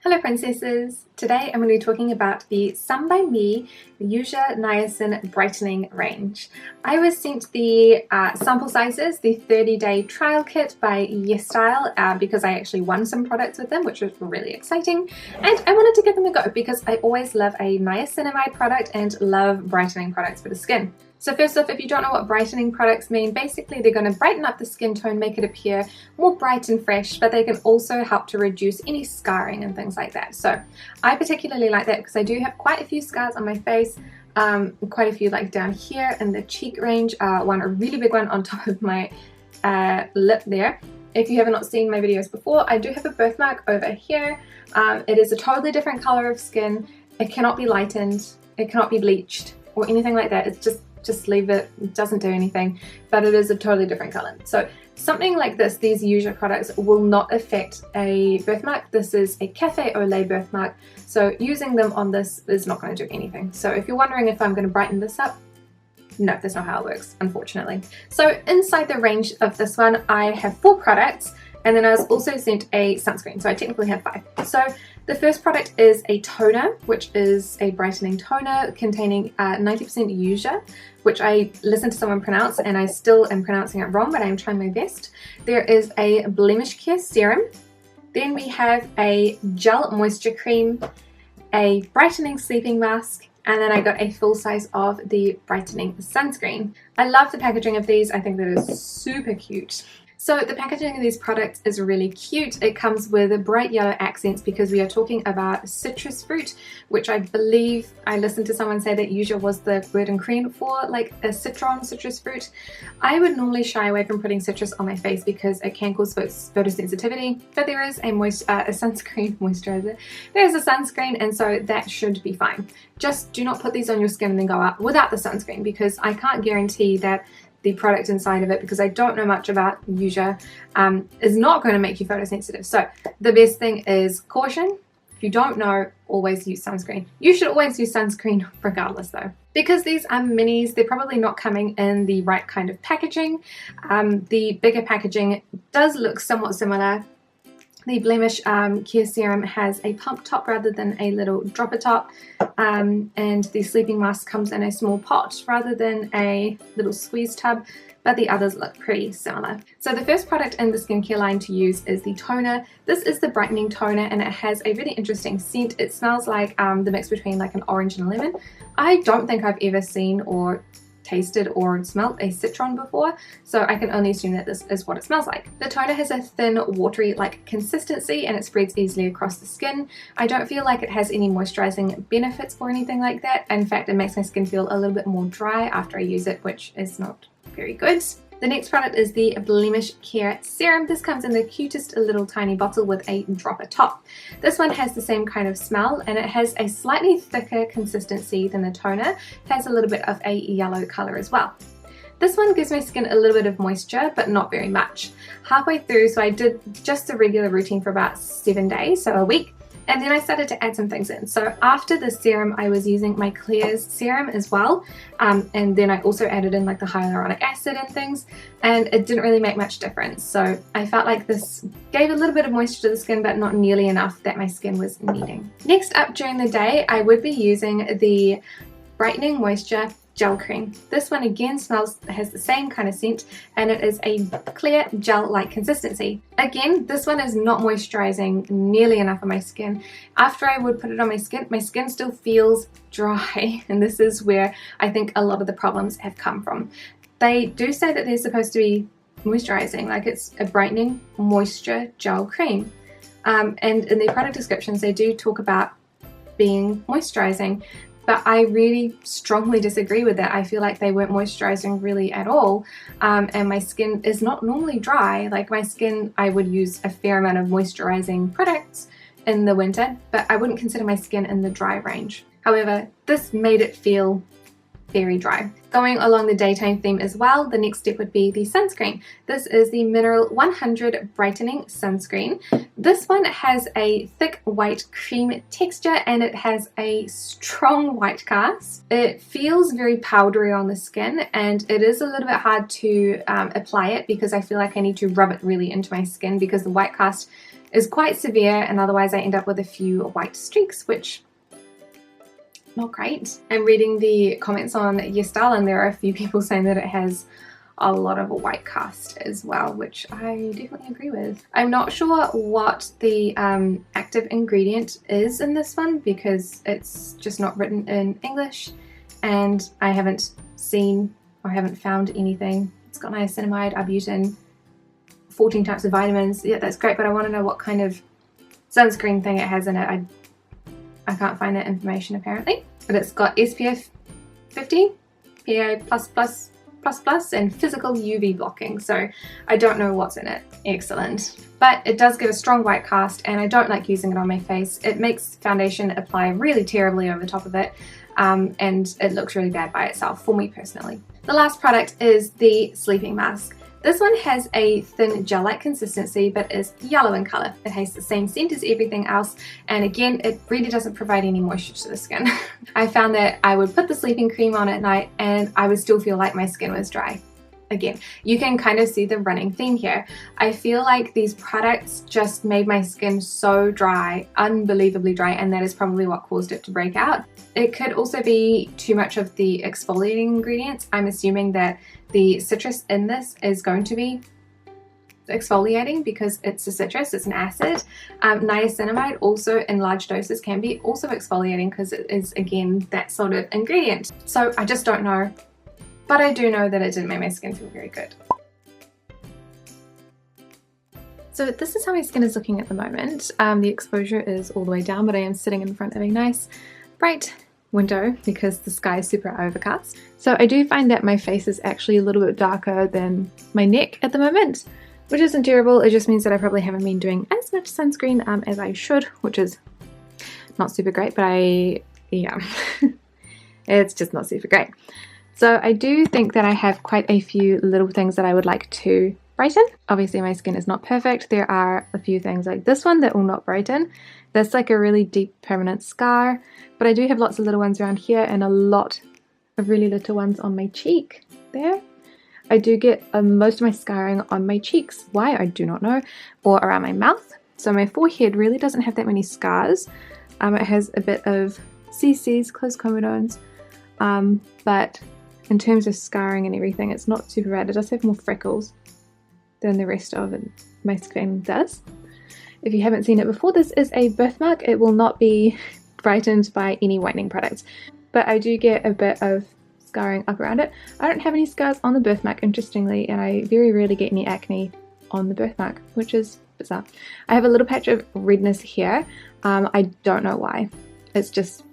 Hello princesses! Today I'm going to be talking about the Sun by Me Yuja Niacin Brightening range. I was sent the sample sizes, the 30-day trial kit by YesStyle because I actually won some products with them, which was really exciting, and I wanted to give them a go because I always love a niacinamide product and love brightening products for the skin. So first off, if you don't know what brightening products mean, basically they're going to brighten up the skin tone, make it appear more bright and fresh, but they can also help to reduce any scarring and things like that. So I particularly like that because I do have quite a few scars on my face, quite a few like down here in the cheek range, a really big one on top of my lip there. If you have not seen my videos before, I do have a birthmark over here. It is a totally different color of skin. It cannot be lightened, it cannot be bleached or anything like that. It's just leave it, it doesn't do anything, but it is a totally different color. So something like this, these Yuja products will not affect a birthmark. This is a Cafe au lait birthmark, so using them on this is not going to do anything. So if you're wondering if I'm going to brighten this up, no, that's not how it works, unfortunately. So inside the range of this one, I have 4 products, and then I was also sent a sunscreen, so I technically have 5. So the first product is a toner, which is a brightening toner containing 90% Yuja, which I listened to someone pronounce and I still am pronouncing it wrong, but I'm trying my best. There is a blemish care serum. Then we have a gel moisture cream, a brightening sleeping mask, and then I got a full size of the brightening sunscreen. I love the packaging of these. I think that is super cute. So the packaging of these products is really cute. It comes with bright yellow accents because we are talking about citrus fruit, which I believe I listened to someone say that Yuja was the word in Korean for like a citrus fruit. I would normally shy away from putting citrus on my face because it can cause photosensitivity, but there is a sunscreen moisturizer. There's a sunscreen, and so that should be fine. Just do not put these on your skin and then go out without the sunscreen, because I can't guarantee that the product inside of it, because I don't know much about Yuja, is not going to make you photosensitive. So the best thing is caution. If you don't know, always use sunscreen. You should always use sunscreen regardless though. Because these are minis, they're probably not coming in the right kind of packaging. The bigger packaging does look somewhat similar. The blemish care serum has a pump top rather than a little dropper top, and the sleeping mask comes in a small pot rather than a little squeeze tub, but the others look pretty similar. So the first product in the skincare line to use is the toner. This is the brightening toner, and it has a really interesting scent. It smells like the mix between like an orange and a lemon. I don't think I've ever seen or tasted or smelt a citron before, so I can only assume that this is what it smells like. The toner has a thin, watery like consistency, and it spreads easily across the skin. I don't feel like it has any moisturizing benefits or anything like that. In fact, it makes my skin feel a little bit more dry after I use it, which is not very good. The next product is the Blemish Care Serum. This comes in the cutest little tiny bottle with a dropper top. This one has the same kind of smell, and it has a slightly thicker consistency than the toner. It has a little bit of a yellow color as well. This one gives my skin a little bit of moisture, but not very much. Halfway through, so I did just a regular routine for about 7 days, so a week. And then I started to add some things in. So after the serum, I was using my Clear's serum as well. And then I also added in like the hyaluronic acid and things, and it didn't really make much difference. So I felt like this gave a little bit of moisture to the skin, but not nearly enough that my skin was needing. Next up during the day, I would be using the Brightening Moisture Gel Cream. This one again has the same kind of scent, and it is a clear gel-like consistency. Again, this one is not moisturizing nearly enough on my skin. After I would put it on my skin still feels dry, and this is where I think a lot of the problems have come from. They do say that they're supposed to be moisturizing, like it's a brightening moisture gel cream, and in the product descriptions they do talk about being moisturizing. But I really strongly disagree with that. I feel like they weren't moisturizing really at all, and my skin is not normally dry. Like my skin, I would use a fair amount of moisturizing products in the winter, but I wouldn't consider my skin in the dry range. However, this made it feel very dry. Going along the daytime theme as well, the next step would be the sunscreen. This is the Mineral 100 Brightening Sunscreen. This one has a thick white cream texture, and it has a strong white cast. It feels very powdery on the skin, and it is a little bit hard to apply it because I feel like I need to rub it really into my skin because the white cast is quite severe, and otherwise I end up with a few white streaks, which not great. I'm reading the comments on YesStyle and there are a few people saying that it has a lot of a white cast as well, which I definitely agree with. I'm not sure what the active ingredient is in this one because it's just not written in English and I haven't seen or haven't found anything. It's got niacinamide, arbutin, 14 types of vitamins. Yeah, that's great, but I want to know what kind of sunscreen thing it has in it. I can't find that information apparently, but it's got SPF 50, PA++++, and physical UV blocking, so I don't know what's in it. Excellent. But it does give a strong white cast and I don't like using it on my face. It makes foundation apply really terribly over the top of it and it looks really bad by itself for me personally. The last product is the sleeping mask. This one has a thin gel-like consistency but is yellow in colour. It has the same scent as everything else and again it really doesn't provide any moisture to the skin. I found that I would put the sleeping cream on at night and I would still feel like my skin was dry. Again, you can kind of see the running theme here. I feel like these products just made my skin so dry, unbelievably dry, and that is probably what caused it to break out. It could also be too much of the exfoliating ingredients. I'm assuming that the citrus in this is going to be exfoliating because it's a citrus, it's an acid. Niacinamide also in large doses can be also exfoliating because it is again that sort of ingredient. So I just don't know. But I do know that it didn't make my skin feel very good. So this is how my skin is looking at the moment. The exposure is all the way down, but I am sitting in front of a nice bright window because the sky is super overcast. So I do find that my face is actually a little bit darker than my neck at the moment, which isn't terrible. It just means that I probably haven't been doing as much sunscreen as I should, which is not super great, but yeah, it's just not super great. So I do think that I have quite a few little things that I would like to brighten. Obviously my skin is not perfect. There are a few things like this one that will not brighten. That's like a really deep permanent scar, but I do have lots of little ones around here and a lot of really little ones on my cheek there. I do get most of my scarring on my cheeks. Why? I do not know. Or around my mouth. So my forehead really doesn't have that many scars. It has a bit of CCs, closed comedones, but in terms of scarring and everything, it's not super bad. It does have more freckles than the rest of it, my skin does. If you haven't seen it before, this is a birthmark. It will not be brightened by any whitening products, but I do get a bit of scarring up around it. I don't have any scars on the birthmark, interestingly, and I very rarely get any acne on the birthmark, which is bizarre. I have a little patch of redness here. I don't know why. It's just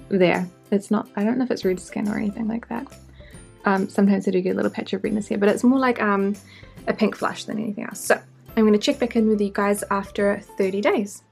there. It's not, I don't know if it's red skin or anything like that. Sometimes I do get a little patch of redness here, but it's more like a pink flush than anything else. So I'm going to check back in with you guys after 30 days.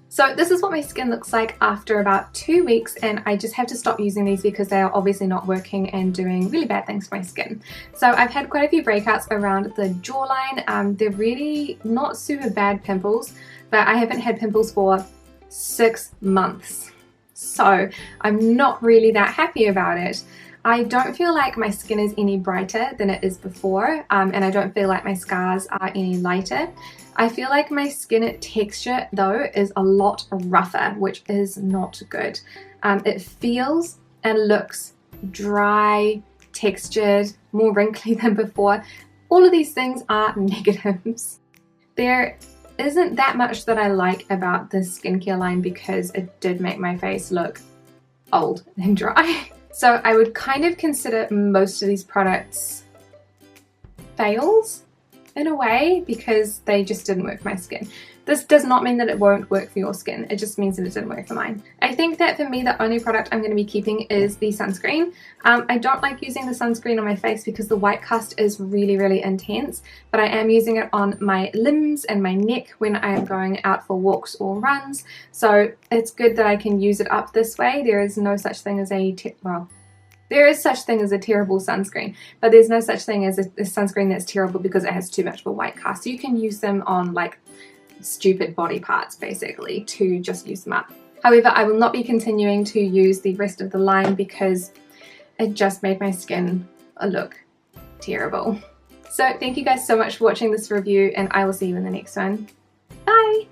So this is what my skin looks like after about 2 weeks, and I just have to stop using these because they are obviously not working and doing really bad things for my skin. So I've had quite a few breakouts around the jawline. They're really not super bad pimples, but I haven't had pimples for 6 months. So I'm not really that happy about it. I don't feel like my skin is any brighter than it is before, and I don't feel like my scars are any lighter. I feel like my skin texture though is a lot rougher, which is not good. It feels and looks dry, textured, more wrinkly than before. All of these things are negatives. There isn't that much that I like about this skincare line because it did make my face look old and dry. So I would kind of consider most of these products fails in a way because they just didn't work for my skin. This does not mean that it won't work for your skin, it just means that it didn't work for mine. I think that for me the only product I'm going to be keeping is the sunscreen. I don't like using the sunscreen on my face because the white cast is really intense, but I am using it on my limbs and my neck when I am going out for walks or runs, so it's good that I can use it up this way. There is no such thing as there is such thing as a terrible sunscreen, but there's no such thing as a sunscreen that's terrible because it has too much of a white cast. So you can use them on like stupid body parts basically to just use them up. However, I will not be continuing to use the rest of the line because it just made my skin look terrible. So thank you guys so much for watching this review, and I will see you in the next one. Bye!